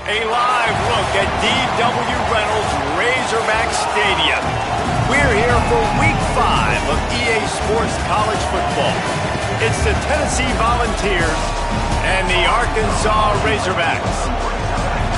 A live look at D.W. Reynolds Razorback Stadium. We're here for Week 5 of EA Sports College Football. It's the Tennessee Volunteers and the Arkansas Razorbacks.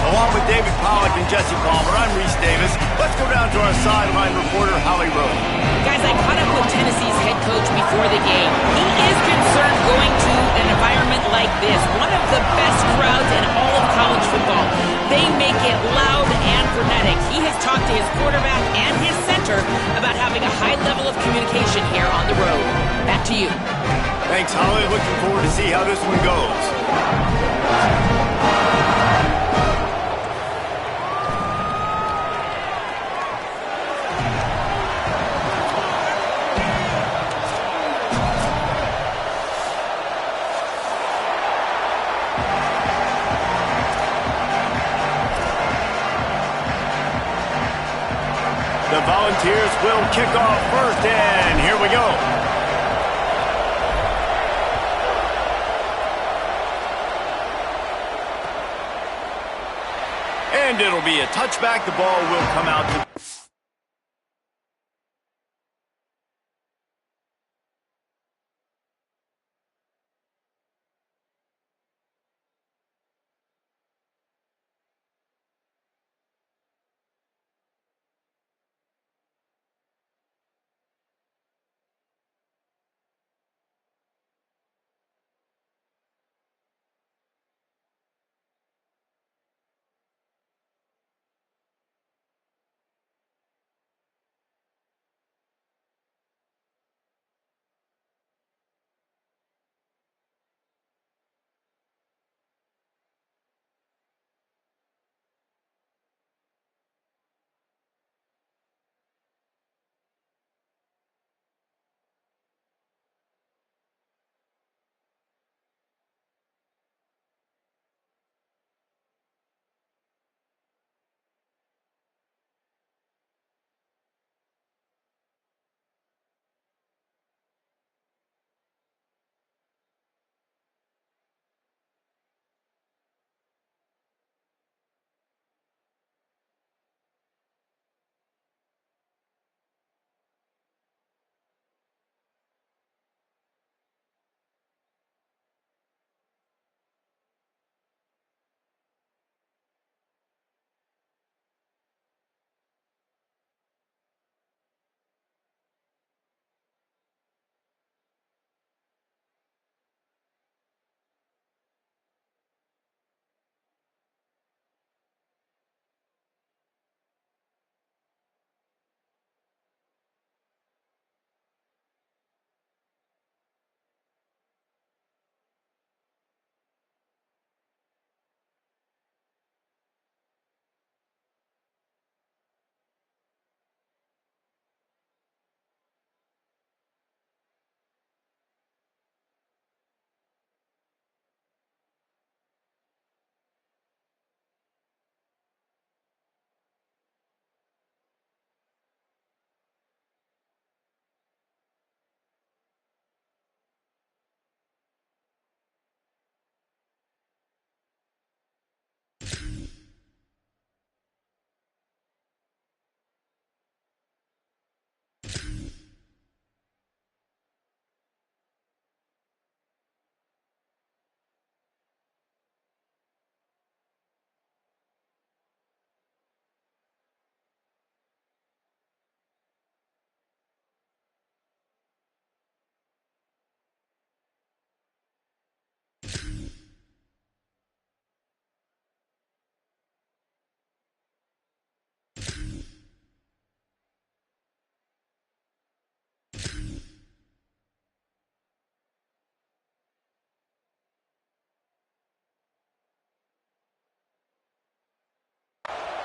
Along with David Pollack and Jesse Palmer, I'm Reese Davis. Let's go down to our sideline reporter, Holly Rowe. Guys, I caught up with Tennessee's head coach before the game. He is concerned going to an environment like this, one of the best crowds in all of college football. They make it loud and frenetic. He has talked to his quarterback and his center about having a high level of communication here on the road. Back to you. Thanks, Holly. Looking forward to see how this one goes. The Volunteers will kick off first, and here we go. And it'll be a touchback. The ball will come out to...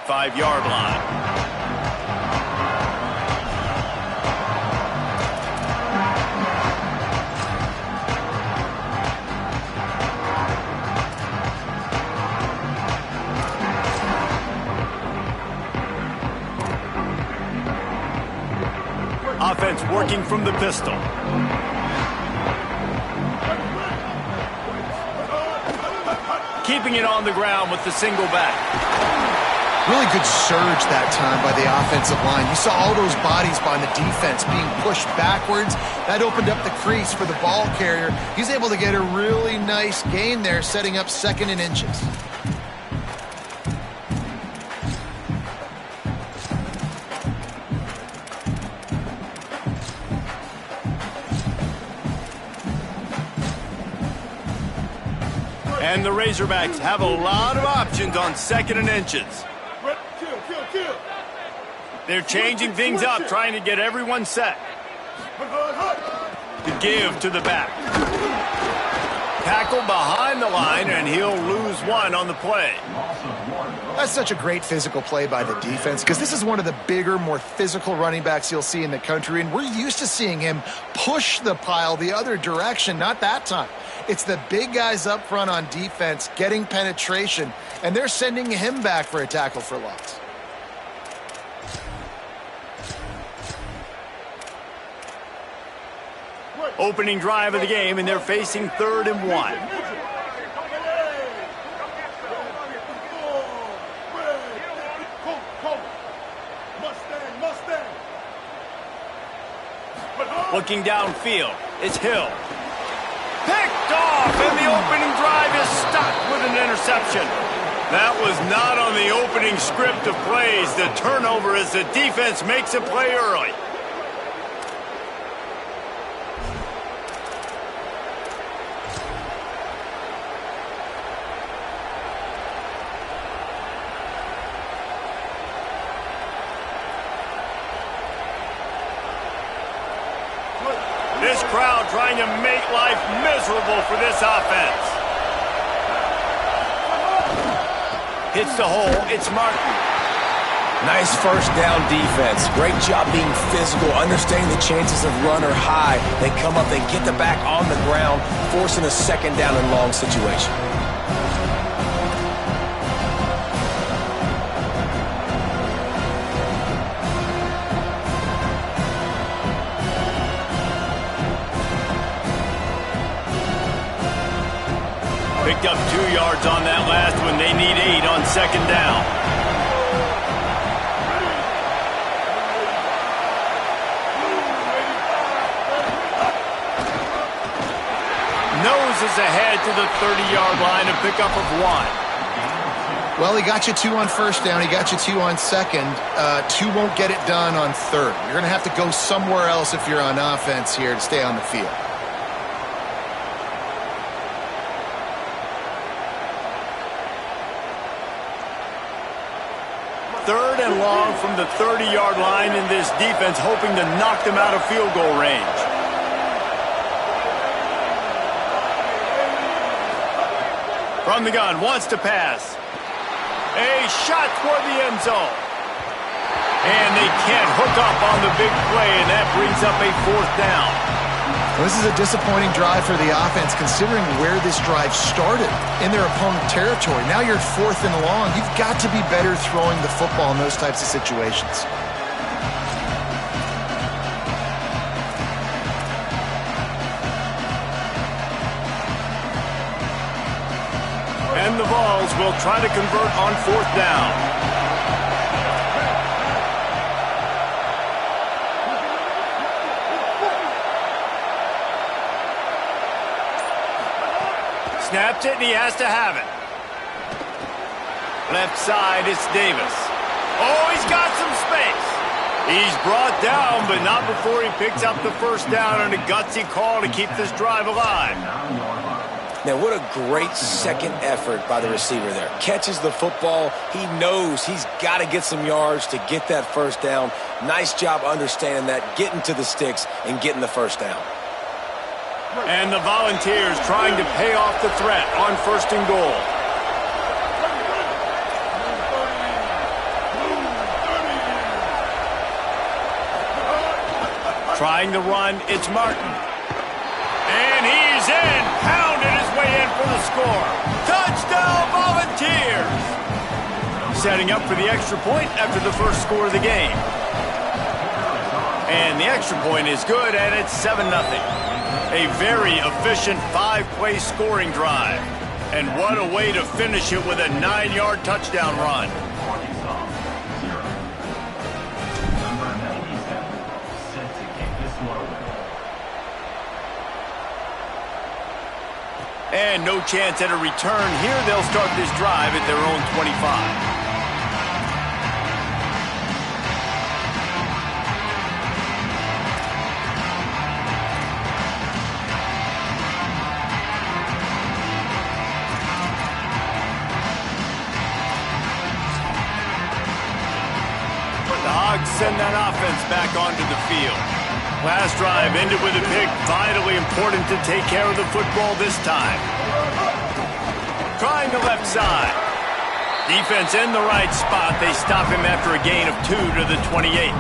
Five-yard line. Offense working from the pistol. keeping it on the ground with the single back. Really good surge that time by the offensive line. You saw all those bodies by the defense being pushed backwards. That opened up the crease for the ball carrier. He's able to get a really nice gain there, setting up 2nd and inches. And the Razorbacks have a lot of options on 2nd and inches. They're changing things up, trying to get everyone set. To give to the back. Tackle behind the line, and he'll lose 1 on the play. That's such a great physical play by the defense because this is one of the bigger, more physical running backs you'll see in the country, and we're used to seeing him push the pile the other direction. Not that time. It's the big guys up front on defense getting penetration, and they're sending him back for a tackle for loss. Opening drive of the game, and they're facing 3rd and 1. Looking downfield, it's Hill. Picked off, and the opening drive is stopped with an interception. That was not on the opening script of plays. The turnover as the defense makes a play early. This crowd trying to make life miserable for this offense. Hits the hole. It's Martin. Nice first down defense. Great job being physical, understanding the chances of run are high. They come up, they get the back on the ground, forcing a 2nd down and long situation. Picked up 2 yards on that last one. They need 8 on 2nd down. Noses ahead to the 30-yard line, a pickup of 1. Well, he got you 2 on 1st down. He got you 2 on 2nd. 2 won't get it done on 3rd. You're going to have to go somewhere else if you're on offense here to stay on the field. 3rd and long from the 30-yard line, in this defense hoping to knock them out of field goal range. From the gun, wants to pass. A shot toward the end zone. And they can't hook up on the big play, and that brings up a 4th down. Well, this is a disappointing drive for the offense, considering where this drive started in their opponent territory. Now you're 4th and long. You've got to be better throwing the football in those types of situations. And the Vols will try to convert on 4th down. Snaps it, and he has to have it. Left side, it's Davis. Oh, he's got some space. He's brought down, but not before he picks up the 1st down on a gutsy call to keep this drive alive. Now, what a great 2nd effort by the receiver there. Catches the football. He knows he's got to get some yards to get that 1st down. Nice job understanding that, getting to the sticks and getting the 1st down. And the Volunteers trying to pay off the threat on 1st and goal. Trying to run, it's Martin. And he's in, pounded his way in for the score. Touchdown, Volunteers! Setting up for the extra point after the first score of the game. And the extra point is good, and it's 7-0. A very efficient 5-play scoring drive. And what a way to finish it with a 9-yard touchdown run. And no chance at a return here. They'll start this drive at their own 25. Send that offense back onto the field. Last drive ended with a pick. Vitally important to take care of the football this time. Trying the left side. Defense in the right spot. They stop him after a gain of 2 to the 28.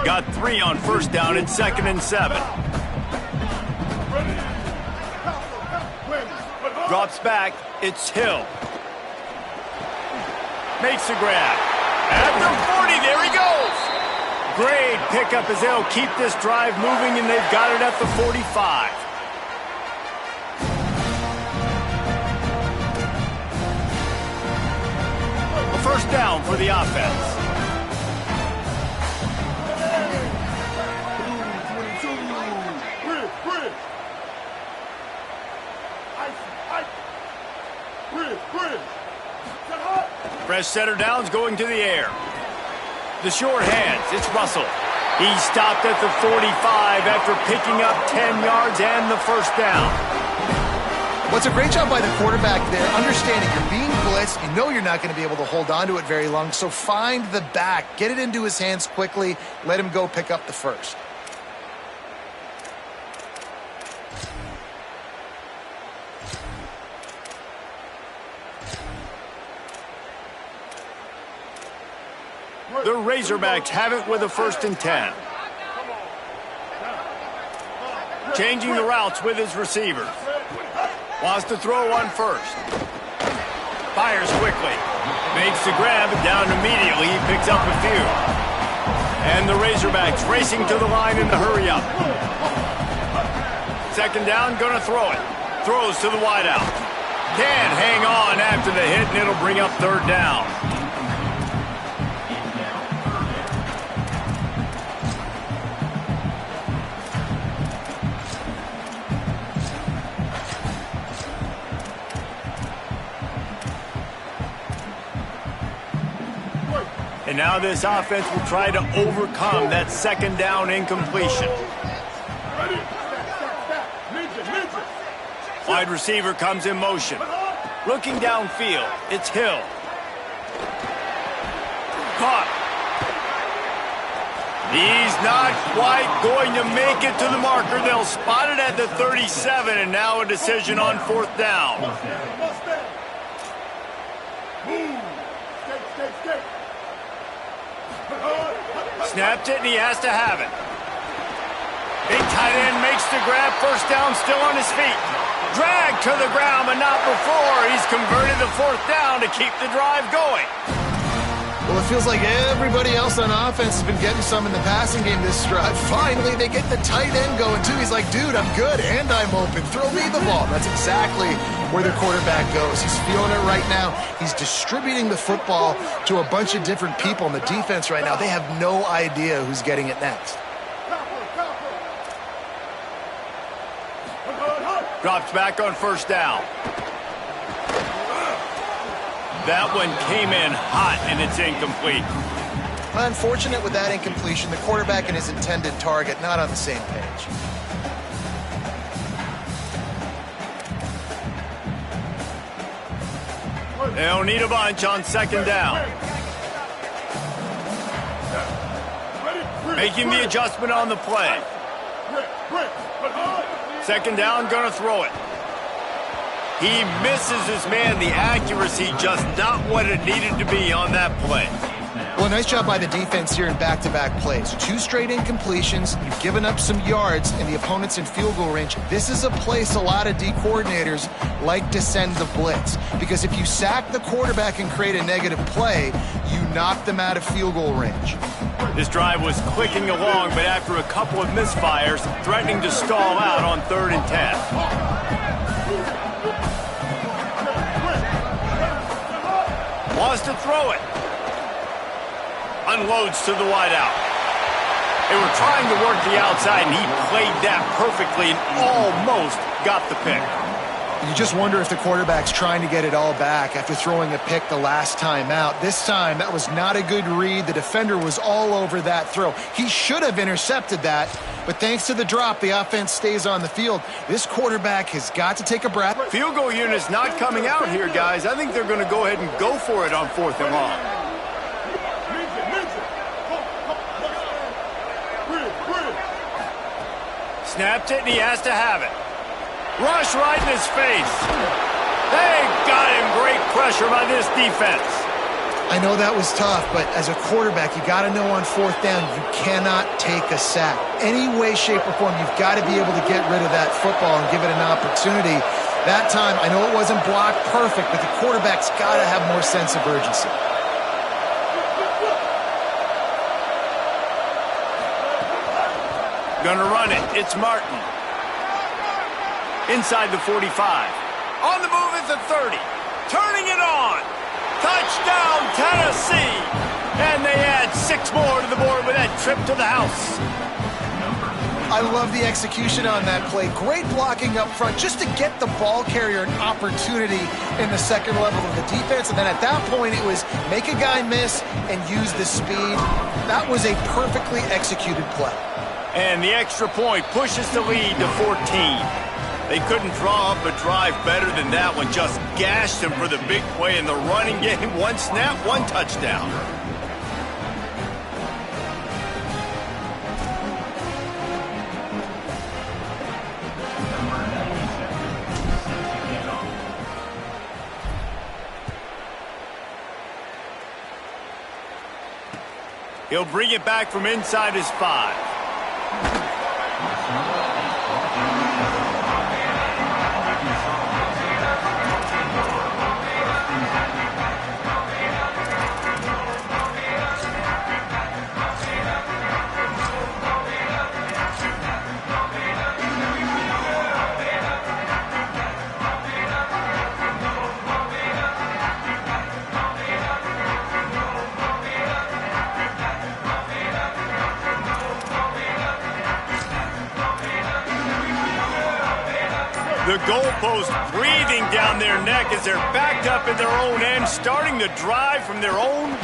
Got 3 on first down and 2nd and 7. Drops back. It's Hill. Makes the grab. At the 40, there he goes. Great pickup as they'll keep this drive moving, and they've got it at the 45. A first down for the offense. Fresh setter downs going to the air. The short hands, it's Russell. He stopped at the 45 after picking up 10 yards and the first down. What's a great job by the quarterback there, understanding you're being blitzed, you know you're not going to be able to hold on to it very long, so find the back, get it into his hands quickly, let him go pick up the first. The Razorbacks have it with a 1st and 10. Changing the routes with his receiver. Wants to throw on first. Fires quickly. Makes the grab down immediately. He picks up a few. And the Razorbacks racing to the line in the hurry up. 2nd down, gonna throw it. Throws to the wideout. Can't hang on after the hit, and it'll bring up 3rd down. And now this offense will try to overcome that 2nd down incompletion. Wide receiver comes in motion. Looking downfield, it's Hill. Caught. He's not quite going to make it to the marker. They'll spot it at the 37, and now a decision on 4th down. Snapped it, and he has to have it. Big tight end makes the grab. 1st down, still on his feet. Dragged to the ground, but not before. He's converted the 4th down to keep the drive going. Well, it feels like everybody else on offense has been getting some in the passing game this drive. Finally, they get the tight end going, too. He's like, dude, I'm good, and I'm open. Throw me the ball. That's exactly where the quarterback goes. He's feeling it right now. He's distributing the football to a bunch of different people in the defense right now. They have no idea who's getting it next. Drops back on 1st down. That one came in hot, and it's incomplete. Unfortunate with that incompletion. The quarterback and his intended target not on the same page. They'll need a bunch on 2nd down. Making the adjustment on the play. 2nd down, gonna throw it. He misses his man. The accuracy just not what it needed to be on that play. Well, nice job by the defense here in back-to-back plays. 2 straight incompletions, you've given up some yards, and the opponent's in field goal range. This is a place a lot of D coordinators like to send the blitz, because if you sack the quarterback and create a negative play, you knock them out of field goal range. This drive was clicking along, but after a couple of misfires, threatening to stall out on 3rd and 10. Wants to throw it. Unloads to the wideout. They were trying to work the outside, and he played that perfectly and almost got the pick. You just wonder if the quarterback's trying to get it all back after throwing a pick the last time out. This time, that was not a good read. The defender was all over that throw. He should have intercepted that, but thanks to the drop, the offense stays on the field. This quarterback has got to take a breath. Field goal unit's not coming out here, guys. I think they're going to go ahead and go for it on 4th and long. Snapped it, and he has to have it. Rush right in his face. They got him. Great pressure by this defense. I know that was tough, but as a quarterback, you got to know on 4th down, you cannot take a sack. Any way, shape, or form, you've got to be able to get rid of that football and give it an opportunity. That time, I know it wasn't blocked perfect, but the quarterback's got to have more sense of urgency. Gonna run it. It's Martin. Inside the 45. On the move at the 30. Turning it on. Touchdown, Tennessee. And they add 6 more to the board with that trip to the house. I love the execution on that play. Great blocking up front just to get the ball carrier an opportunity in the second level of the defense. And then at that point, it was make a guy miss and use the speed. That was a perfectly executed play. And the extra point pushes the lead to 14. They couldn't draw up a drive better than that one. Just gashed him for the big play in the running game. 1 snap, 1 touchdown. He'll bring it back from inside his 5. The goalpost breathing down their neck as they're backed up in their own end, starting to drive from their own 1.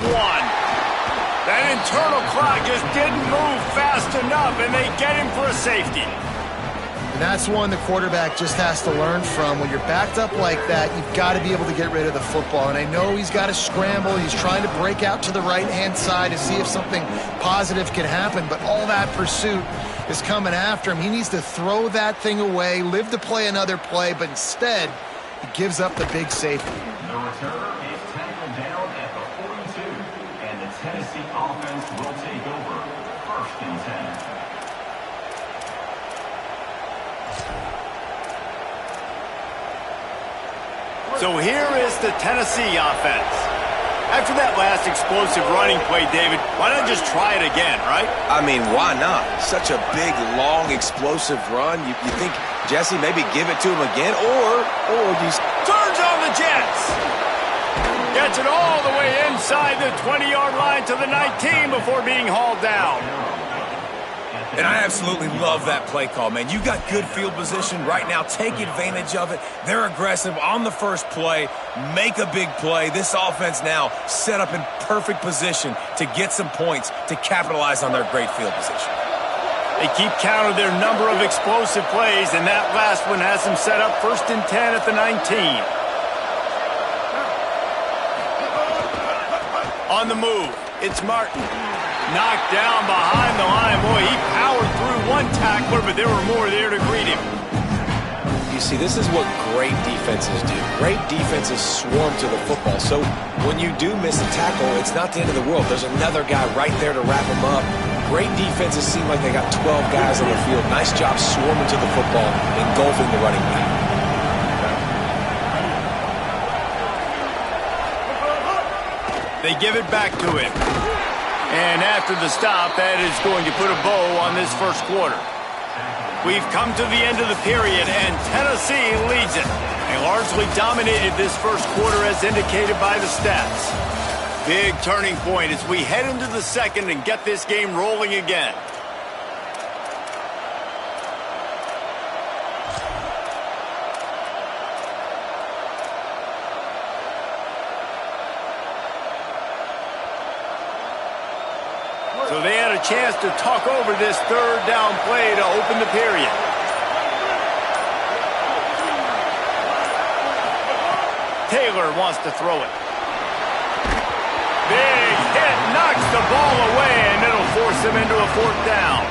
That internal clock just didn't move fast enough, and they get him for a safety. And that's one the quarterback just has to learn from. When you're backed up like that, you've got to be able to get rid of the football. And I know he's got to scramble. He's trying to break out to the right-hand side to see if something positive can happen, but all that pursuit is coming after him. He needs to throw that thing away, live to play another play, but instead, he gives up the big safety. The returner is tackled down at the 42, and the Tennessee offense will take over 1st and 10. So here is the Tennessee offense. After that last explosive running play, David, why not just try it again, right? I mean, why not? Such a big, long, explosive run. You think, Jesse, maybe give it to him again, or you... Turns on the Jets. Gets it all the way inside the 20-yard line to the 19 before being hauled down. And I absolutely love that play call, man. You got good field position right now. Take advantage of it. They're aggressive on the first play. Make a big play. This offense now set up in perfect position to get some points to capitalize on their great field position. They keep count of their number of explosive plays, and that last one has them set up 1st and 10 at the 19. On the move, it's Martin. Knocked down behind the line. Boy, he powered through one tackler, but there were more there to greet him. You you see, this is what great defenses do. Great defenses swarm to the football. So when you do miss a tackle, it's not the end of the world. There's another guy right there to wrap him up. Great defenses seem like they got 12 guys on the field. Nice job swarming to the football, engulfing the running back. They give it back to him. And after the stop, that is going to put a bow on this first quarter. We've come to the end of the period, and Tennessee leads it. They largely dominated this first quarter as indicated by the stats. Big turning point as we head into the second and get this game rolling again. So they had a chance to talk over this third down play to open the period. Taylor wants to throw it. Big hit, knocks the ball away, and it'll force him into a fourth down.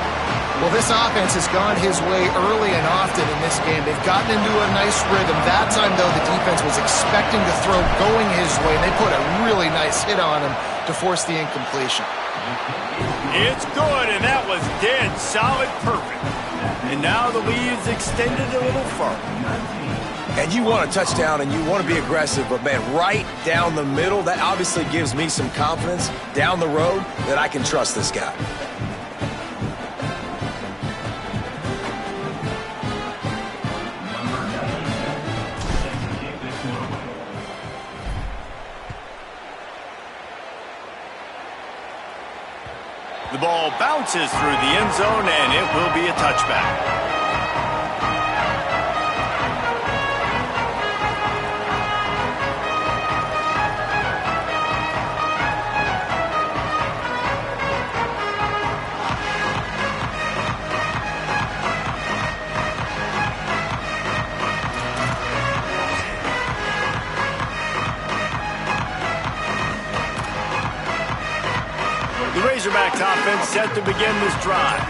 Well, this offense has gone his way early and often in this game. They've gotten into a nice rhythm. That time, though, the defense was expecting to throw going his way, and they put a really nice hit on him to force the incompletion. It's good, and that was dead solid perfect. And now the lead is extended a little further. And you want a touchdown and you want to be aggressive, but man, right down the middle, that obviously gives me some confidence down the road that I can trust this guy. The ball bounces through the end zone, and it will be a touchback. The Razorbacks offense set to begin this drive.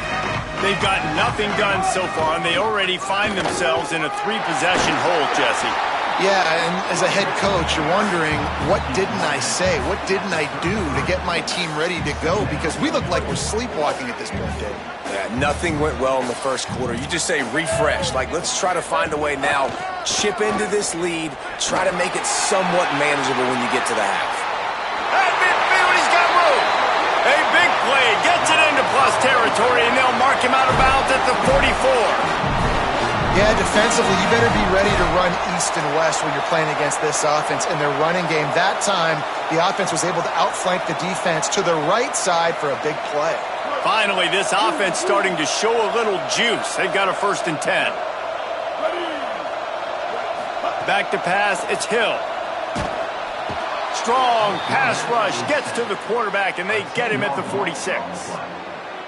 They've got nothing done so far, and they already find themselves in a three-possession hole, Jesse. Yeah, and as a head coach, you're wondering, what didn't I say? What didn't I do to get my team ready to go? Because we look like we're sleepwalking at this point, Dave. Yeah, nothing went well in the first quarter. You just say refresh. Like, let's try to find a way now. Chip into this lead. Try to make it somewhat manageable when you get to the half. At midfield, he's got room. A big play gets it into plus territory, and they'll mark him out of bounds at the 44. Yeah, defensively, you better be ready to run east and west when you're playing against this offense. In their running game, that time, the offense was able to outflank the defense to the right side for a big play. Finally, this offense starting to show a little juice. They've got a 1st and 10. Back to pass, it's Hill. Strong pass rush gets to the quarterback, and they get him at the 46.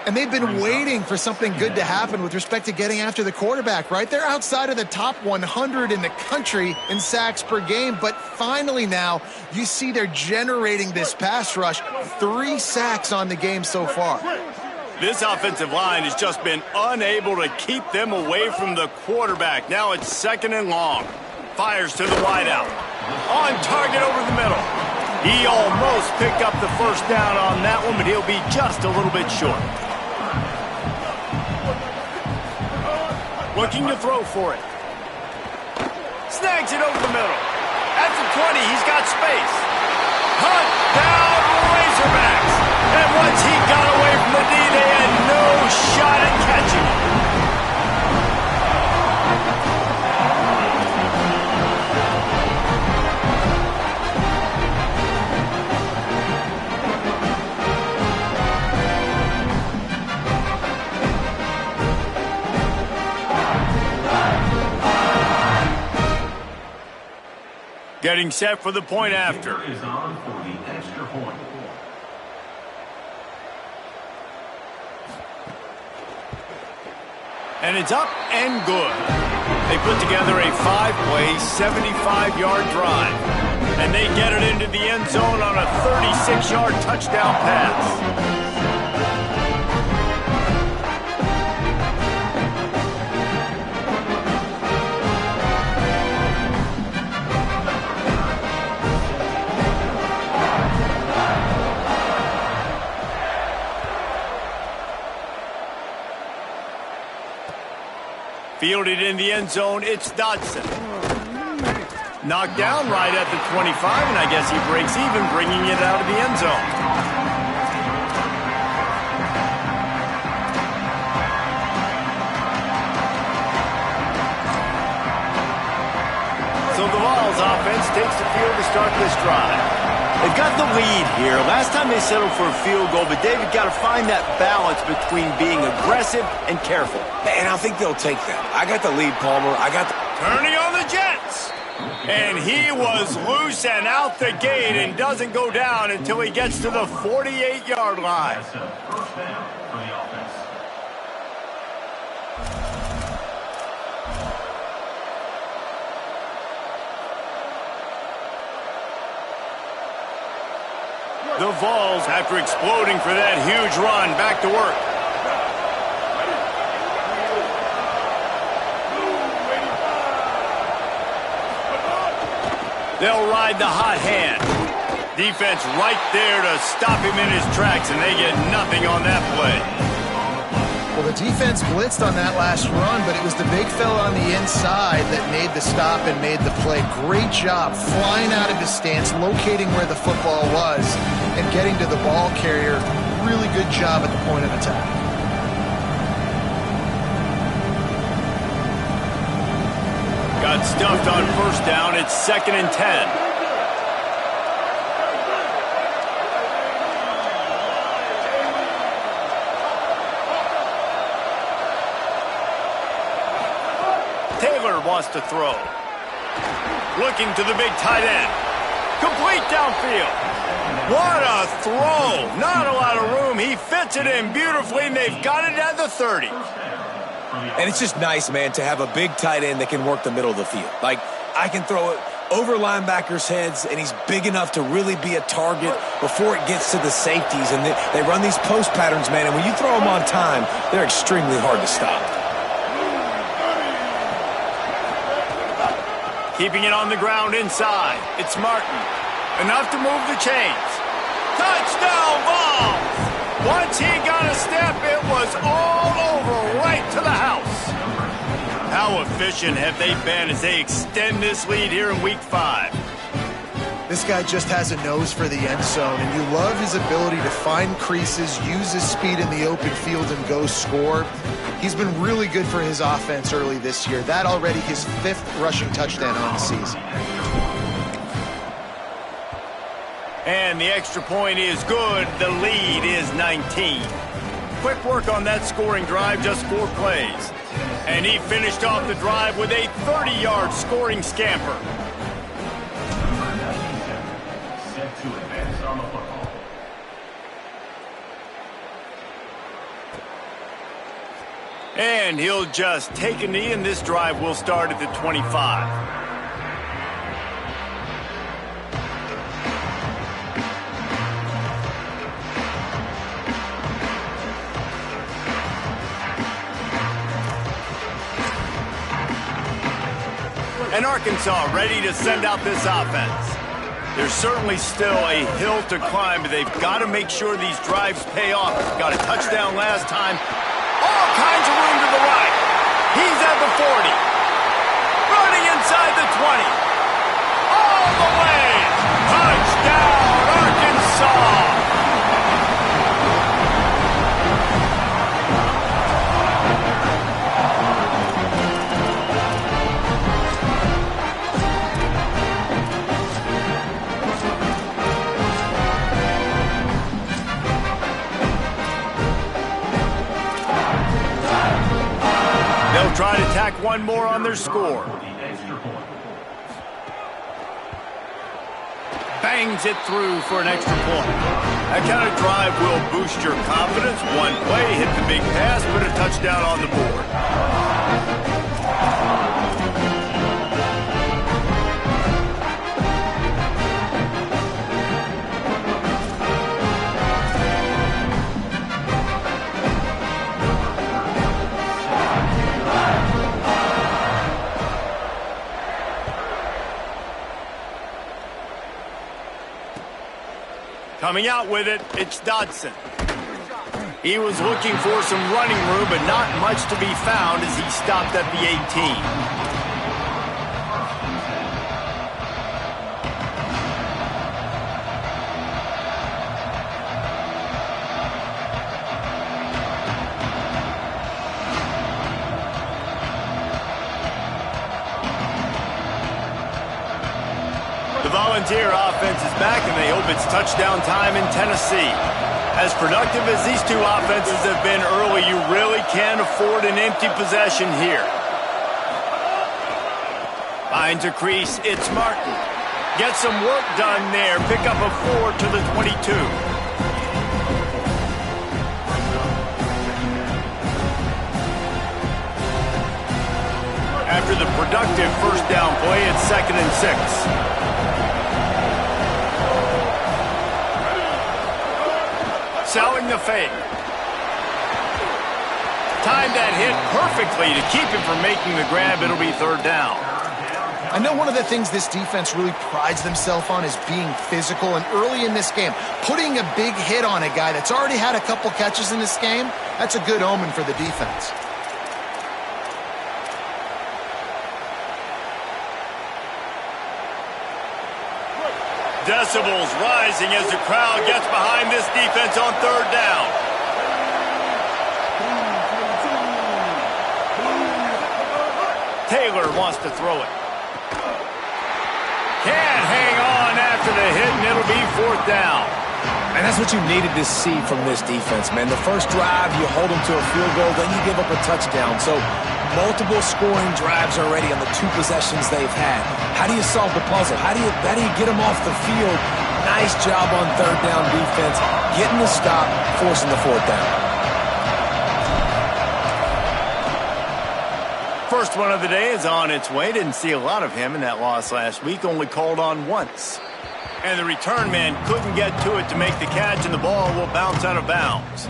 And they've been waiting for something good to happen with respect to getting after the quarterback, right? They're outside of the top 100 in the country in sacks per game, but finally now you see they're generating this pass rush. 3 sacks on the game so far. This offensive line has just been unable to keep them away from the quarterback. Now it's 2nd and long. Fires to the wideout. On target over the middle. He almost picked up the 1st down on that one, but he'll be just a little bit short. Looking to throw for it. Snags it over the middle. At the 20, he's got space. Hunt down Razorbacks. And once he got away from the D, they had no shot at catching him. Getting set for the point after. Is on for the extra point. And it's up and good. They put together a 5-play, 75-yard drive. And they get it into the end zone on a 36-yard touchdown pass. Fielded in the end zone, it's Dodson. Knocked down right at the 25, and I guess he breaks even, bringing it out of the end zone. So the Vols offense takes the field to start this drive. They've got the lead here. Last time they settled for a field goal, but David got to find that balance between being aggressive and careful. And I think they'll take that. I got the lead, Palmer. Turning on the Jets. And he was loose and out the gate and doesn't go down until he gets to the 48-yard line. That's a first down for the offense. The Vols, after exploding for that huge run, back to work. They'll ride the hot hand. Defense right there to stop him in his tracks, and they get nothing on that play. Well, the defense blitzed on that last run, but it was the big fella on the inside that made the stop and made the play. Great job flying out of his stance, locating where the football was, and getting to the ball carrier. Really good job at the point of attack. Got stuffed on first down. It's 2nd and 10. Wants to throw. Looking to the big tight end. Complete downfield. What a throw. Not a lot of room. He fits it in beautifully, and they've got it at the 30. And it's just nice, man, to have a big tight end that can work the middle of the field. Like, I can throw it over linebackers' heads, and he's big enough to really be a target before it gets to the safeties. And they run these post patterns, man, and when you throw them on time, they're extremely hard to stop. Keeping it on the ground inside. It's Martin. Enough to move the chains. Touchdown, Vols! Once he got a step, it was all over right to the house. How efficient have they been as they extend this lead here in Week 5? This guy just has a nose for the end zone, and you love his ability to find creases, use his speed in the open field, and go score. He's been really good for his offense early this year. That already his 5th rushing touchdown on the season. And the extra point is good. The lead is 19. Quick work on that scoring drive, just 4 plays. And he finished off the drive with a 30-yard scoring scamper. Set to advance on the football. And he'll just take a knee, and this drive will start at the 25. And Arkansas ready to send out this offense. There's certainly still a hill to climb, but they've got to make sure these drives pay off. Got a touchdown last time. All kinds of room to the right. He's at the 40. Running inside the 20. All the way. Touchdown, Arkansas. They'll try to tack one more on their score. Bangs it through for an extra point. That kind of drive will boost your confidence. One play, hit the big pass, put a touchdown on the board. Coming out with it, it's Dodson. He was looking for some running room, but not much to be found as he stopped at the 18. The Volunteer offense is back, and they hope it's touchdown time in Tennessee. As productive as these two offenses have been early, you really can't afford an empty possession here. Finds a crease. It's Martin. Gets some work done there. Pick up a 4 to the 22. After the productive first down play, it's 2nd and 6. Selling the fake. Timed that hit perfectly to keep him from making the grab. It'll be 3rd down. I know one of the things this defense really prides themselves on is being physical, and early in this game, putting a big hit on a guy that's already had a couple catches in this game, that's a good omen for the defense. Decibels rising as the crowd gets behind this defense on 3rd down. Taylor wants to throw it. Can't hang on after the hit, and it'll be 4th down. And that's what you needed to see from this defense, man. The first drive, you hold them to a field goal, then you give up a touchdown. So multiple scoring drives already on the 2 possessions they've had. How do you solve the puzzle? How do you get them off the field? Nice job on 3rd down defense, getting the stop, forcing the 4th down. First one of the day is on its way. Didn't see a lot of him in that loss last week, only called on once. And the return man couldn't get to it to make the catch, and the ball will bounce out of bounds.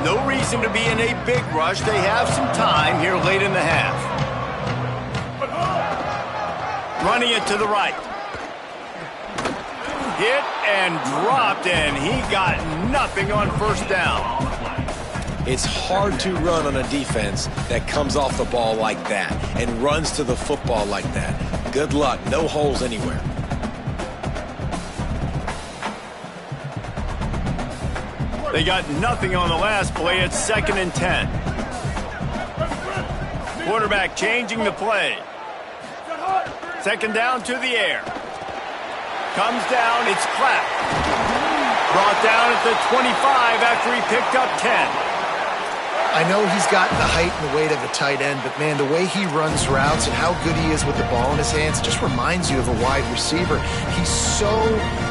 No reason to be in a big rush. They have some time here late in the half. Running it to the right. Hit and dropped, and he got nothing on 1st down. It's hard to run on a defense that comes off the ball like that and runs to the football like that. Good luck. No holes anywhere. They got nothing on the last play. It's 2nd and 10. Quarterback changing the play. 2nd down to the air. Comes down. It's clapped. Brought down at the 25 after he picked up 10. I know he's got the height and the weight of a tight end, but man, the way he runs routes and how good he is with the ball in his hands just reminds you of a wide receiver. He's so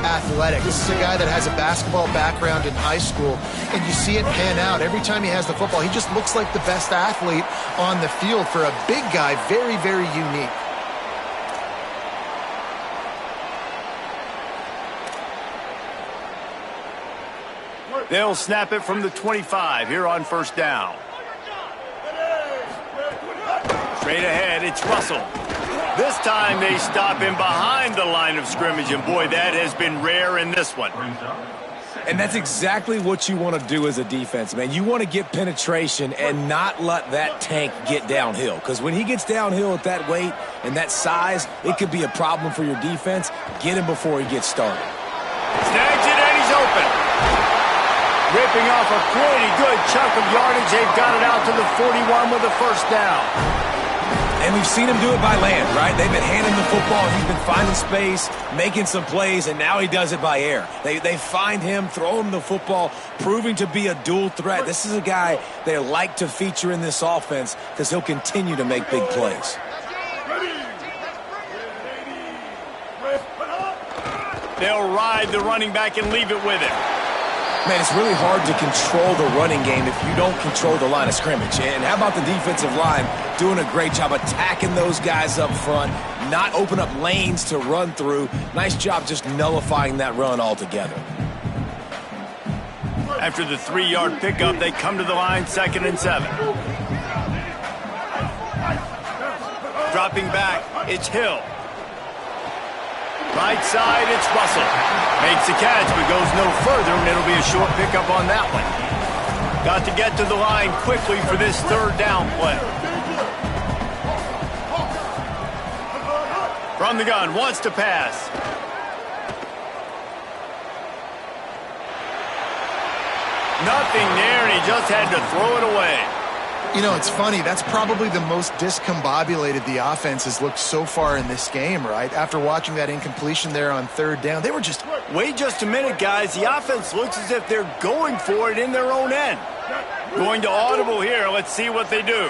athletic. This is a guy that has a basketball background in high school, and you see it pan out. Every time he has the football, he just looks like the best athlete on the field. For a big guy, very, very unique. They'll snap it from the 25 here on 1st down. Straight ahead, it's Russell. This time they stop him behind the line of scrimmage, and boy, that has been rare in this one. And that's exactly what you want to do as a defense, man. You want to get penetration and not let that tank get downhill, because when he gets downhill at that weight and that size, it could be a problem for your defense. Get him before he gets started. Snags it, and he's open. Ripping off a pretty good chunk of yardage. They've got it out to the 41 with a 1st down. And we've seen him do it by land, right? They've been handing the football. He's been finding space, making some plays, and now he does it by air. They find him, throw him the football, proving to be a dual threat. This is a guy they like to feature in this offense because he'll continue to make big plays. They'll ride the running back and leave it with him. Man, it's really hard to control the running game if you don't control the line of scrimmage. And how about the defensive line doing a great job attacking those guys up front, not open up lanes to run through. Nice job just nullifying that run altogether. After the 3-yard pickup, they come to the line, 2nd and 7. Dropping back, it's Hill. Right side, it's Russell. Makes the catch, but goes no further, and it'll be a short pickup on that one. Got to get to the line quickly for this third down play. From the gun, wants to pass. Nothing there, and he just had to throw it away. You know, it's funny. That's probably the most discombobulated the offense has looked so far in this game, right? After watching that incompletion there on third down, they were just... Wait just a minute, guys. The offense looks as if they're going for it in their own end. Going to audible here. Let's see what they do.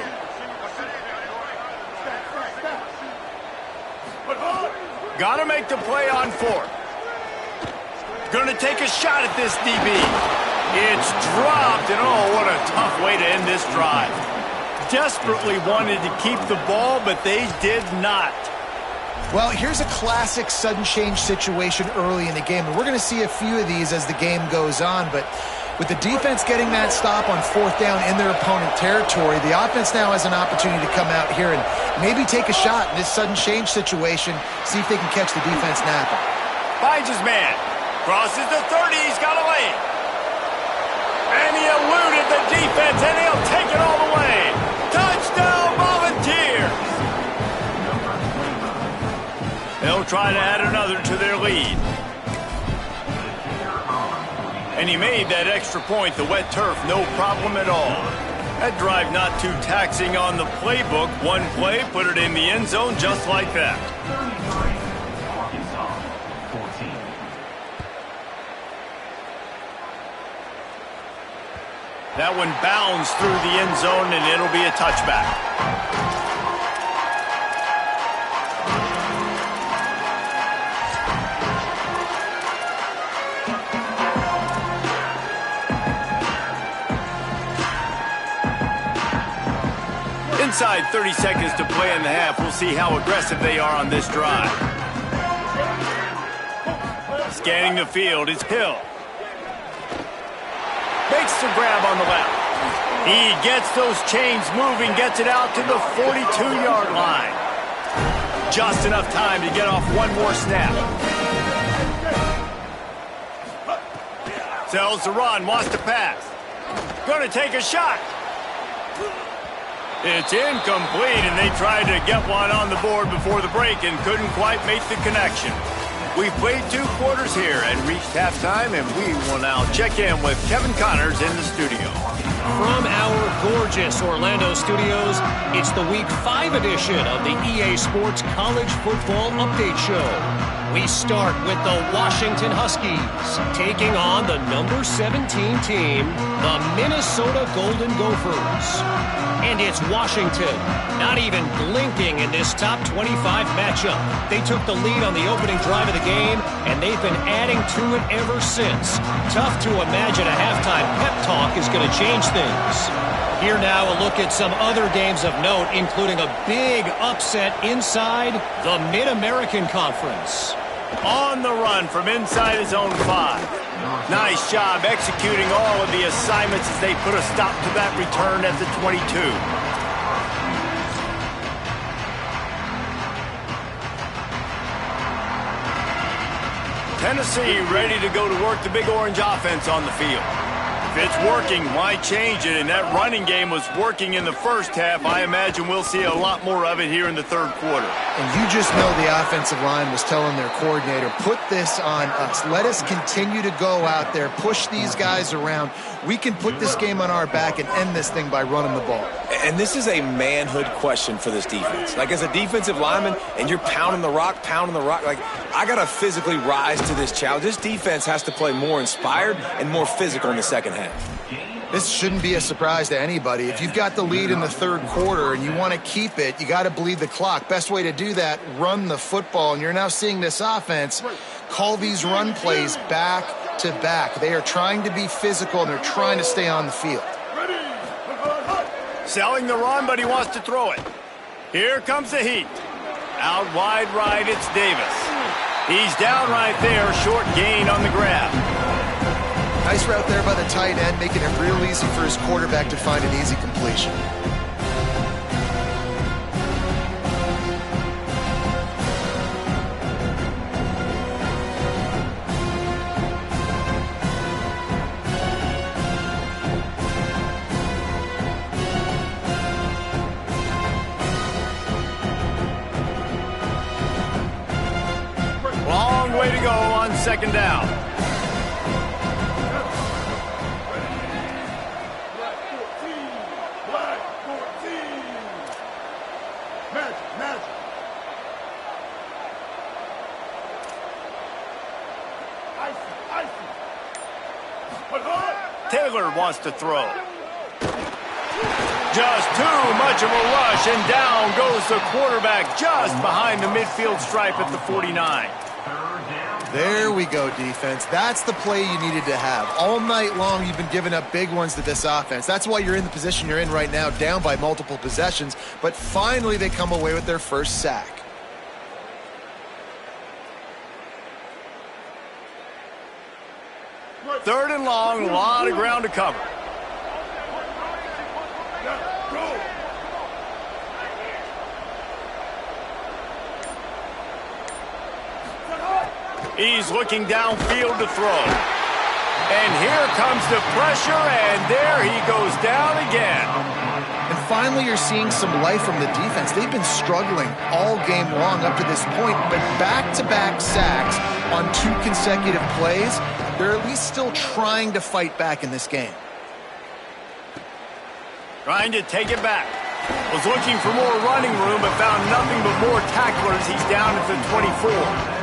Got to make the play on fourth. Going to take a shot at this DB. It's dropped, and oh, what a tough way to end this drive. Desperately wanted to keep the ball, but they did not. Well, here's a classic sudden change situation early in the game, and we're going to see a few of these as the game goes on, but with the defense getting that stop on fourth down in their opponent territory, the offense now has an opportunity to come out here and maybe take a shot in this sudden change situation, see if they can catch the defense napping. Finds his man. Crosses the 30. He's got a lane. And he eluded the defense, and he'll take it all the way. Touchdown, Volunteers! They'll try to add another to their lead. And he made that extra point, the wet turf, no problem at all. That drive not too taxing on the playbook. One play, put it in the end zone just like that. That one bounds through the end zone, and it'll be a touchback. Inside 30 seconds to play in the half. We'll see how aggressive they are on this drive. Scanning the field, it's Hill. Makes the grab on the left. He gets those chains moving, gets it out to the 42-yard line. Just enough time to get off one more snap. Sells the run, wants to pass. Going to take a shot. It's incomplete, and they tried to get one on the board before the break and couldn't quite make the connection. We've played 2 quarters here and reached halftime, and we will now check in with Kevin Connors in the studio. From our gorgeous Orlando studios, it's the Week 5 edition of the EA Sports College Football Update Show. We start with the Washington Huskies, taking on the number 17 team, the Minnesota Golden Gophers. And it's Washington, not even blinking in this top 25 matchup. They took the lead on the opening drive of the game, and they've been adding to it ever since. Tough to imagine a halftime pep talk is going to change things. Here now, a look at some other games of note, including a big upset inside the Mid-American Conference. On the run from inside his own 5. Nice job executing all of the assignments as they put a stop to that return at the 22. Tennessee ready to go to work the Big Orange offense on the field. If it's working, why change it? And that running game was working in the first half. I imagine we'll see a lot more of it here in the third quarter. And you just know the offensive line was telling their coordinator, put this on us. Let us continue to go out there, push these guys around. We can put this game on our back and end this thing by running the ball. And this is a manhood question for this defense. Like, as a defensive lineman, and you're pounding the rock, like, I got to physically rise to this challenge. This defense has to play more inspired and more physical in the second half. This shouldn't be a surprise to anybody. If you've got the lead in the third quarter and you want to keep it, you got to bleed the clock. Best way to do that, run the football. And you're now seeing this offense call these run plays back to back. They are trying to be physical, and they're trying to stay on the field. Selling the run, but he wants to throw it. Here comes the heat. Out wide right, it's Davis. He's down right there, short gain on the grab. Nice route there by the tight end, making it real easy for his quarterback to find an easy completion. second down. Taylor wants to throw. Just too much of a rush, and down goes the quarterback just behind the midfield stripe at the 49. There we go, defense. That's the play you needed to have. All night long, you've been giving up big ones to this offense. That's why you're in the position you're in right now, down by multiple possessions. But finally, they come away with their first sack. Third and long, a lot of ground to cover. He's looking downfield to throw. And here comes the pressure, and there he goes down again. And finally, you're seeing some life from the defense. They've been struggling all game long up to this point, but back-to-back sacks on 2 consecutive plays, they're at least still trying to fight back in this game. Trying to take it back. Was looking for more running room, but found nothing but more tacklers. He's down at the 24.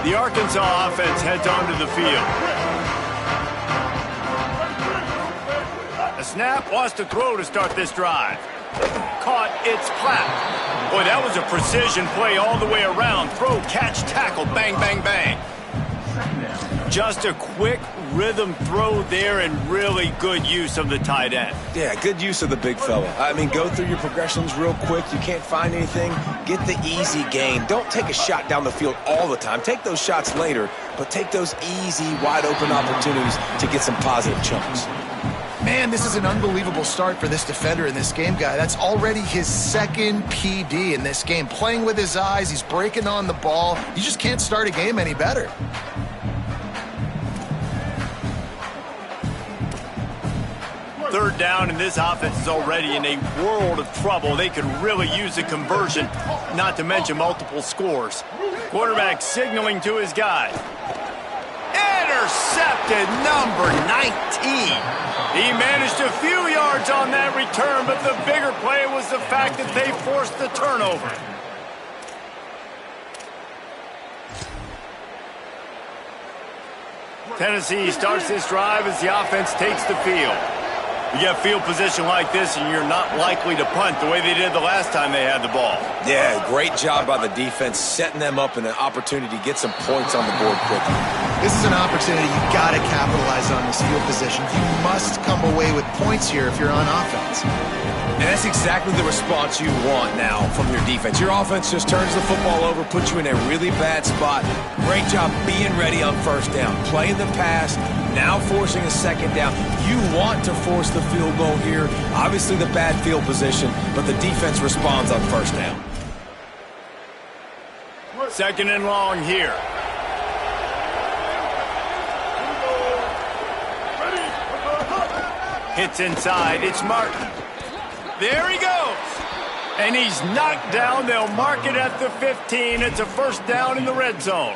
The Arkansas offense heads onto the field. A snap, wants to throw to start this drive. Caught, it's clapped. Boy, that was a precision play all the way around. Throw, catch, tackle, bang, bang, bang. Just a quick rhythm throw there and really good use of the tight end. Yeah, good use of the big fella. I mean, go through your progressions real quick. You can't find anything, get the easy gain. Don't take a shot down the field all the time. Take those shots later, but take those easy, wide-open opportunities to get some positive chunks. Man, this is an unbelievable start for this defender in this game, guy. That's already his second PD in this game. Playing with his eyes, he's breaking on the ball. You just can't start a game any better. Third down, and this offense is already in a world of trouble. They could really use a conversion, not to mention multiple scores. Quarterback signaling to his guy. Intercepted, number 19. He managed a few yards on that return, but the bigger play was the fact that they forced the turnover. Tennessee starts this drive as the offense takes the field. You get field position like this, and you're not likely to punt the way they did the last time they had the ball. Yeah, great job by the defense, setting them up in an opportunity to get some points on the board quickly. This is an opportunity you got to capitalize on this field position. You must come away with points here if you're on offense. And that's exactly the response you want now from your defense. Your offense just turns the football over, puts you in a really bad spot. Great job being ready on first down, playing the pass, now forcing a second down. You want to force the field goal here. Obviously the bad field position, but the defense responds on first down. Second and long here. Hits inside. It's Martin. There he goes. And he's knocked down. They'll mark it at the 15. It's a first down in the red zone.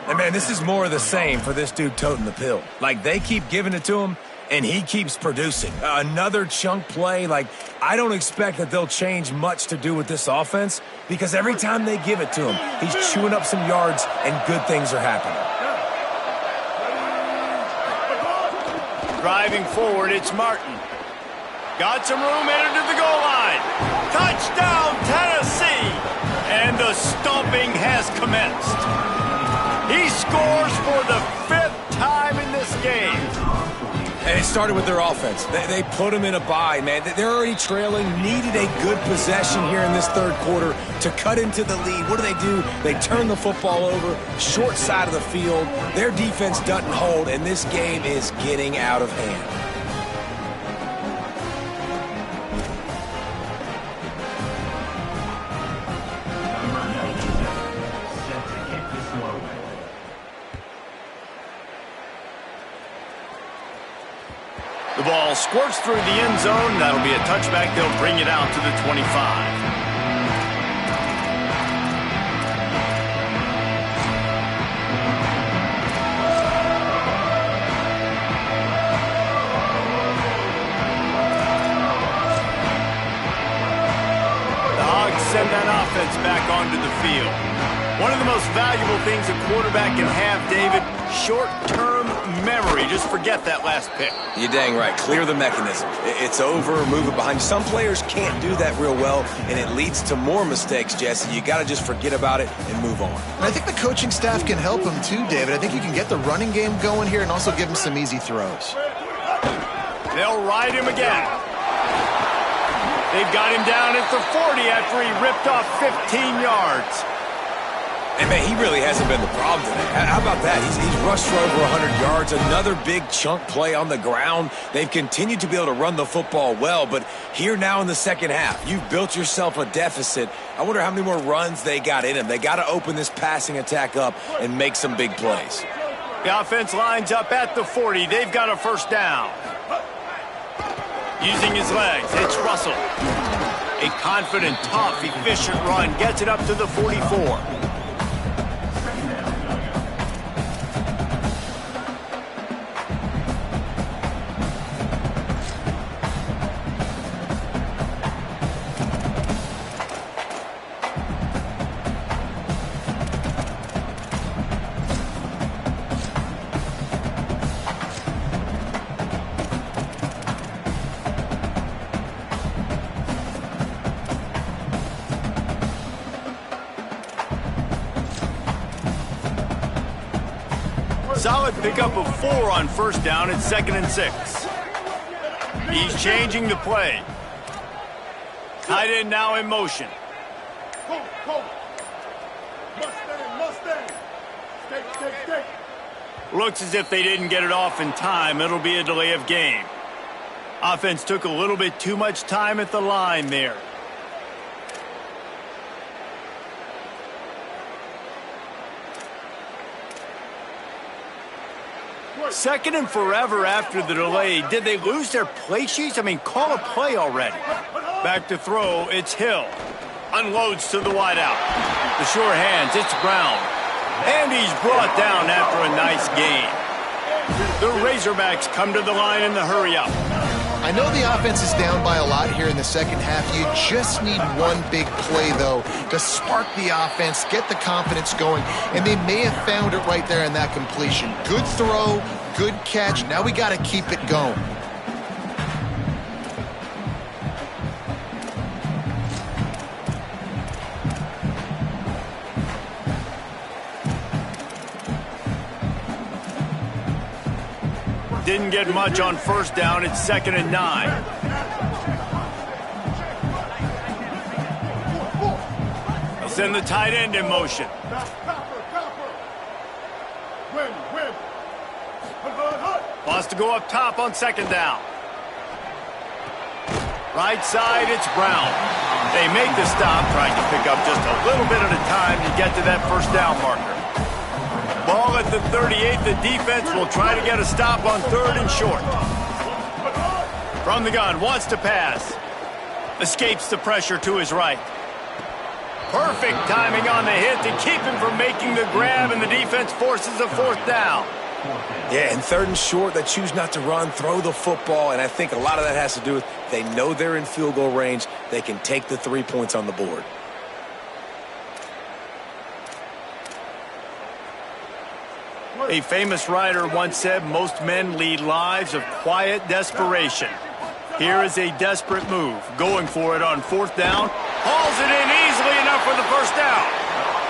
And, man, this is more of the same for this dude toting the pill. Like, they keep giving it to him, and he keeps producing. Another chunk play. Like, I don't expect that they'll change much to do with this offense because every time they give it to him, he's chewing up some yards, and good things are happening. Driving forward, it's Martin. Got some room, headed to the goal line. Touchdown, Tennessee! And the stomping has commenced. He scores for the 5th time in this game. And it started with their offense. They put him in a bye, man. They're already trailing, needed a good possession here in this third quarter to cut into the lead. What do? They turn the football over, short side of the field. Their defense doesn't hold, and this game is getting out of hand. The ball squirts through the end zone. That'll be a touchback. They'll bring it out to the 25. Send that offense back onto the field. One of the most valuable things a quarterback can have, David, short-term memory. Just forget that last pick. You're dang right. Clear the mechanism. It's over, move it behind you. Some players can't do that real well, and it leads to more mistakes, Jesse. You got to just forget about it and move on. And I think the coaching staff can help him too, David. I think you can get the running game going here and also give him some easy throws. They'll ride him again. They've got him down at the 40 after he ripped off 15 yards. And, man, he really hasn't been the problem today. How about that? He's rushed for over 100 yards, another big chunk play on the ground. They've continued to be able to run the football well, but here now in the second half, you've built yourself a deficit. I wonder how many more runs they got in him. They got to open this passing attack up and make some big plays. The offense lines up at the 40. They've got a first down. Using his legs, it's Russell. A confident, tough, efficient run gets it up to the 44. Solid pickup of 4 on first down. It's 2nd and 6. He's changing the play. Tight end now in motion. Looks as if they didn't get it off in time. It'll be a delay of game. Offense took a little bit too much time at the line there. Second and forever after the delay. Did they lose their play sheets? I mean, call a play already. Back to throw, it's Hill. Unloads to the wideout. The sure hands, it's Brown. And he's brought down after a nice gain. The Razorbacks come to the line in the hurry-up. I know the offense is down by a lot here in the second half. You just need one big play, though, to spark the offense, get the confidence going, and they may have found it right there in that completion. Good throw, good catch. Now we got to keep it going. Didn't get much on first down. It's 2nd and 9. They'll send the tight end in motion. Wants to go up top on 2nd down. Right side, it's Brown. They make the stop, trying to pick up just a little bit at a time to get to that first down marker. Ball at the 38. The defense will try to get a stop on 3rd and short. From the gun, wants to pass. Escapes the pressure to his right. Perfect timing on the hit to keep him from making the grab, and the defense forces a 4th down. Yeah, and 3rd and short, they choose not to run, throw the football, and I think a lot of that has to do with they know they're in field goal range. They can take the 3 points on the board. A famous writer once said, most men lead lives of quiet desperation. Here is a desperate move. Going for it on 4th down. Hauls it in easily enough for the first down.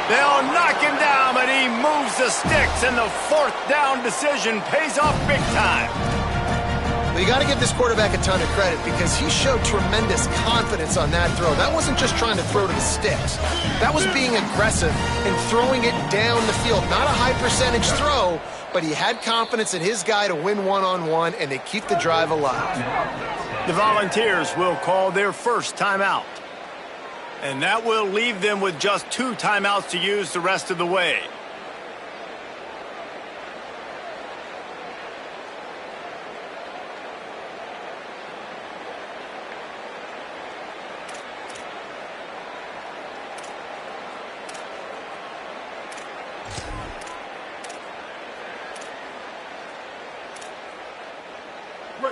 They'll knock him down, but he moves the sticks, and the 4th down decision pays off big time. Well, you got to give this quarterback a ton of credit because he showed tremendous confidence on that throw. That wasn't just trying to throw to the sticks. That was being aggressive and throwing it down the field. Not a high-percentage throw, but he had confidence in his guy to win one-on-one, and they keep the drive alive. The Volunteers will call their first timeout. And that will leave them with just 2 timeouts to use the rest of the way.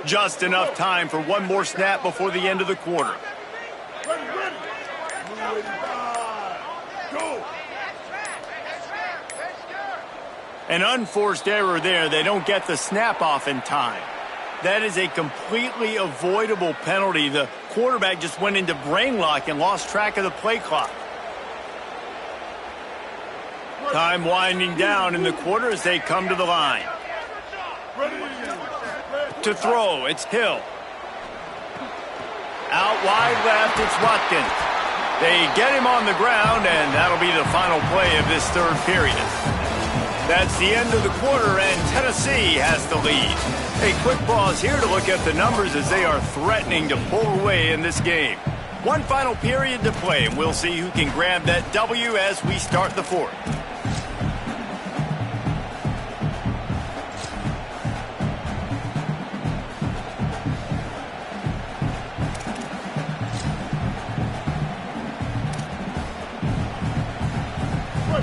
Just enough time for one more snap before the end of the quarter. An unforced error there. They don't get the snap off in time. That is a completely avoidable penalty. The quarterback just went into brain lock and lost track of the play clock. Time winding down in the quarter as they come to the line. To throw, it's Hill. Out wide left, it's Watkins. They get him on the ground, and that'll be the final play of this third period. That's the end of the quarter, and Tennessee has the lead. A quick pause here to look at the numbers as they are threatening to pull away in this game. One final period to play, and we'll see who can grab that W as we start the fourth.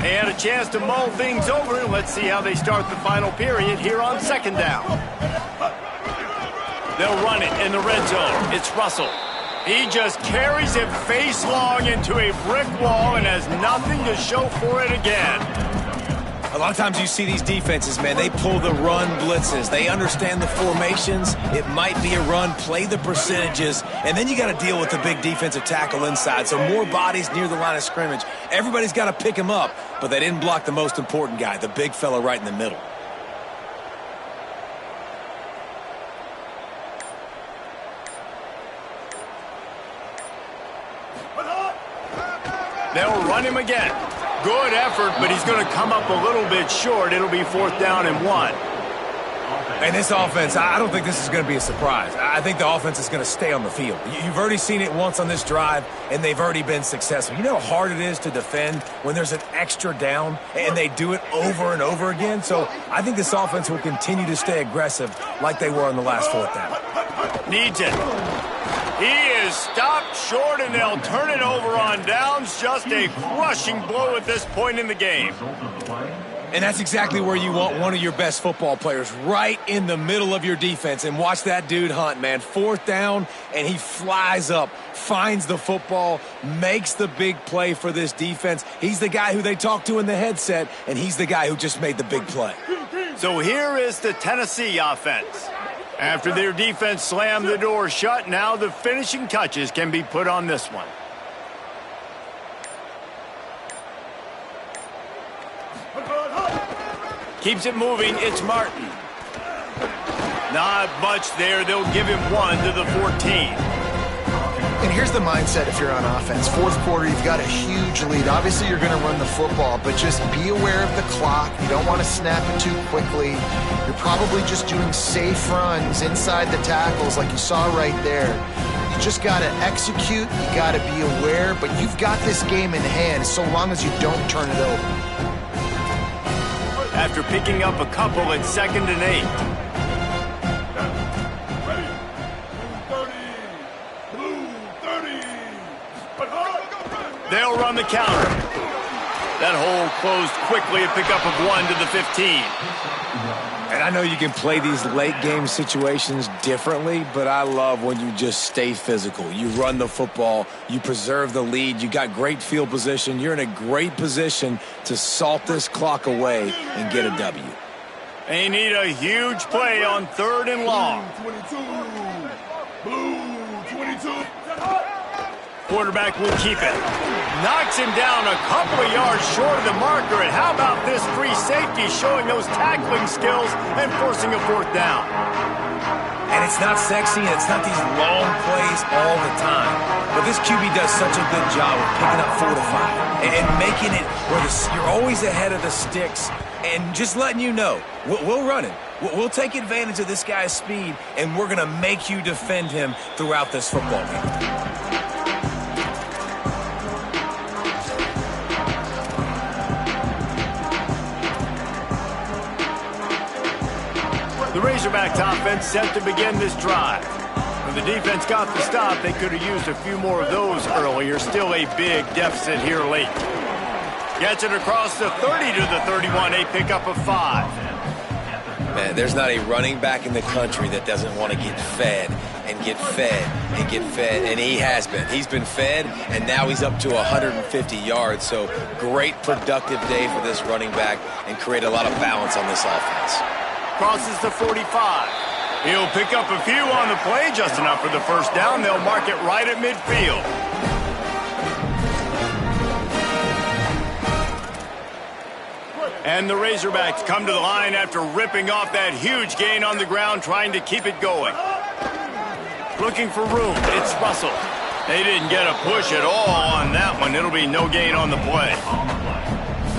They had a chance to mull things over. Let's see how they start the final period here on second down. They'll run it in the red zone. It's Russell. He just carries it face long into a brick wall and has nothing to show for it again. A lot of times you see these defenses, man, they pull the run blitzes. They understand the formations. It might be a run, play the percentages, and then you got to deal with the big defensive tackle inside. So more bodies near the line of scrimmage. Everybody's got to pick him up, but they didn't block the most important guy, the big fella right in the middle. They'll run him again. Good effort, but he's going to come up a little bit short. It'll be 4th down and 1. And this offense, I don't think this is going to be a surprise. I think the offense is going to stay on the field. You've already seen it once on this drive, and they've already been successful. You know how hard it is to defend when there's an extra down, and they do it over and over again? So I think this offense will continue to stay aggressive like they were on the last 4th down. Needs it. He is stopped short, and they'll turn it over on downs. Just a crushing blow at this point in the game. And that's exactly where you want one of your best football players, right in the middle of your defense. And watch that dude hunt, man. 4th down, and he flies up, finds the football, makes the big play for this defense. He's the guy who they talk to in the headset, and he's the guy who just made the big play. So here is the Tennessee offense. After their defense slammed the door shut, now the finishing touches can be put on this one. Keeps it moving, it's Martin. Not much there, they'll give him 1 to the 14. And here's the mindset if you're on offense. 4th quarter, you've got a huge lead. Obviously, you're going to run the football, but just be aware of the clock. You don't want to snap it too quickly. You're probably just doing safe runs inside the tackles like you saw right there. You just got to execute. You got to be aware, but you've got this game in hand so long as you don't turn it over. After picking up a couple, it's 2nd and 8. They'll run the counter. That hole closed quickly, a pickup of 1 to the 15. And I know you can play these late game situations differently, but I love when you just stay physical. You run the football, you preserve the lead, you got great field position, you're in a great position to salt this clock away and get a W. They need a huge play on 3rd and long. Blue 22. Quarterback will keep it. Knocks him down a couple of yards short of the marker. And how about this free safety showing those tackling skills and forcing a 4th down? And it's not sexy, and it's not these long plays all the time. But this QB does such a good job of picking up 4 to 5 and making it where you're always ahead of the sticks and just letting you know, we'll run it. We'll take advantage of this guy's speed, and we're going to make you defend him throughout this football game. The Razorbacks offense set to begin this drive. When the defense got the stop, they could have used a few more of those earlier. Still a big deficit here late. Gets it across the 30 to the 31, a pickup of 5. Man, there's not a running back in the country that doesn't want to get fed and get fed and get fed, and he has been. He's been fed, and now he's up to 150 yards. So great productive day for this running back and create a lot of balance on this offense. Crosses the 45. He'll pick up a few on the play, just enough for the first down. They'll mark it right at midfield. And the Razorbacks come to the line after ripping off that huge gain on the ground, trying to keep it going. Looking for room. It's Russell. They didn't get a push at all on that one. It'll be no gain on the play.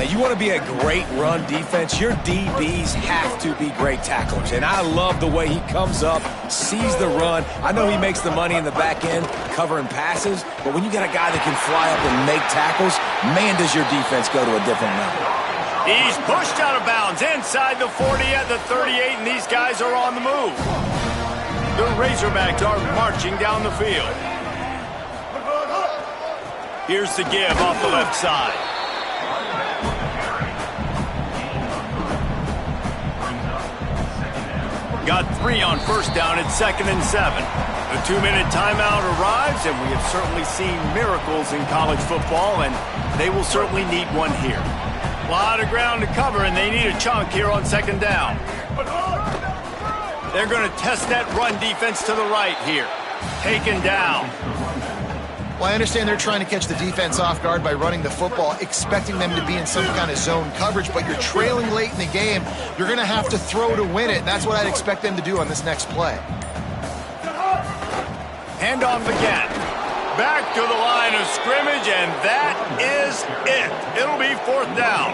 Now, you want to be a great run defense, your DBs have to be great tacklers. And I love the way he comes up, sees the run. I know he makes the money in the back end covering passes, but when you got a guy that can fly up and make tackles, man, does your defense go to a different level. He's pushed out of bounds inside the 40 at the 38, and these guys are on the move. The Razorbacks are marching down the field. Here's the give off the left side. Got 3 on first down at 2nd and 7. The 2-minute timeout arrives, and we have certainly seen miracles in college football, and they will certainly need one here. A lot of ground to cover, and they need a chunk here on 2nd down. They're going to test that run defense to the right here. Taken down. Well, I understand they're trying to catch the defense off guard by running the football, expecting them to be in some kind of zone coverage, but you're trailing late in the game. You're going to have to throw to win it, and that's what I'd expect them to do on this next play. Handoff again. Back to the line of scrimmage, and that is it. It'll be 4th down.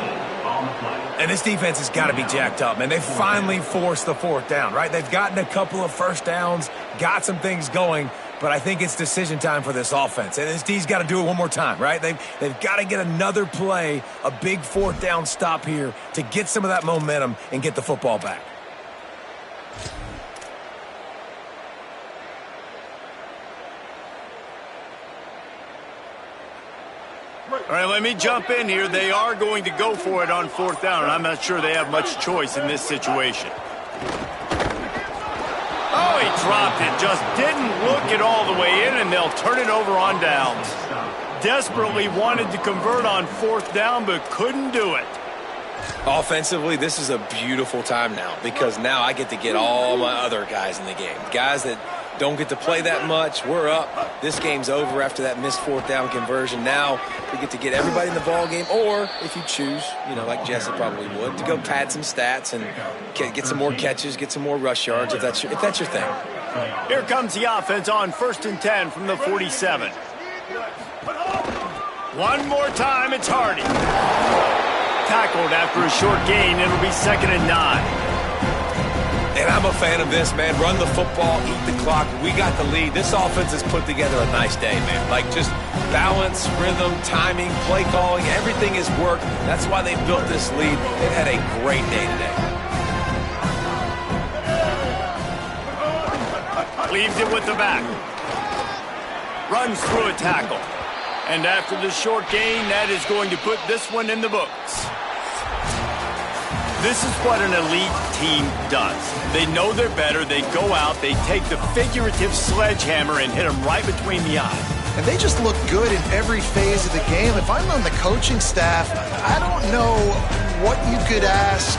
And this defense has got to be jacked up, man. They finally forced the 4th down, right? They've gotten a couple of first downs, got some things going, but I think it's decision time for this offense. And this D's got to do it one more time, right? They've got to get another play, a big 4th down stop here to get some of that momentum and get the football back. All right, let me jump in here. They are going to go for it on 4th down, and I'm not sure they have much choice in this situation. Oh, he dropped it. Just didn't look it all the way in, and they'll turn it over on downs. Desperately wanted to convert on 4th down, but couldn't do it. Offensively, this is a beautiful time now because now I get to get all my other guys in the game. Guys that don't get to play that much. We're up. This game's over after that missed 4th down conversion. Now we get to get everybody in the ball game, or if you choose, you know, like Jesse probably would, to go pad some stats and get some more catches, get some more rush yards if that's your thing. Here comes the offense on 1st and 10 from the 47. One more time, it's Hardy. Tackled after a short gain. It'll be 2nd and 9. And I'm a fan of this, man. Run the football, eat the clock. We got the lead. This offense has put together a nice day, man. Like just balance, rhythm, timing, play calling, everything has worked. That's why they built this lead. They've had a great day today. Leaves it with the back. Runs through a tackle. And after the short gain, that is going to put this one in the books. This is what an elite team does. They know they're better. They go out. They take the figurative sledgehammer and hit them right between the eyes. And they just look good in every phase of the game. If I'm on the coaching staff, I don't know what you could ask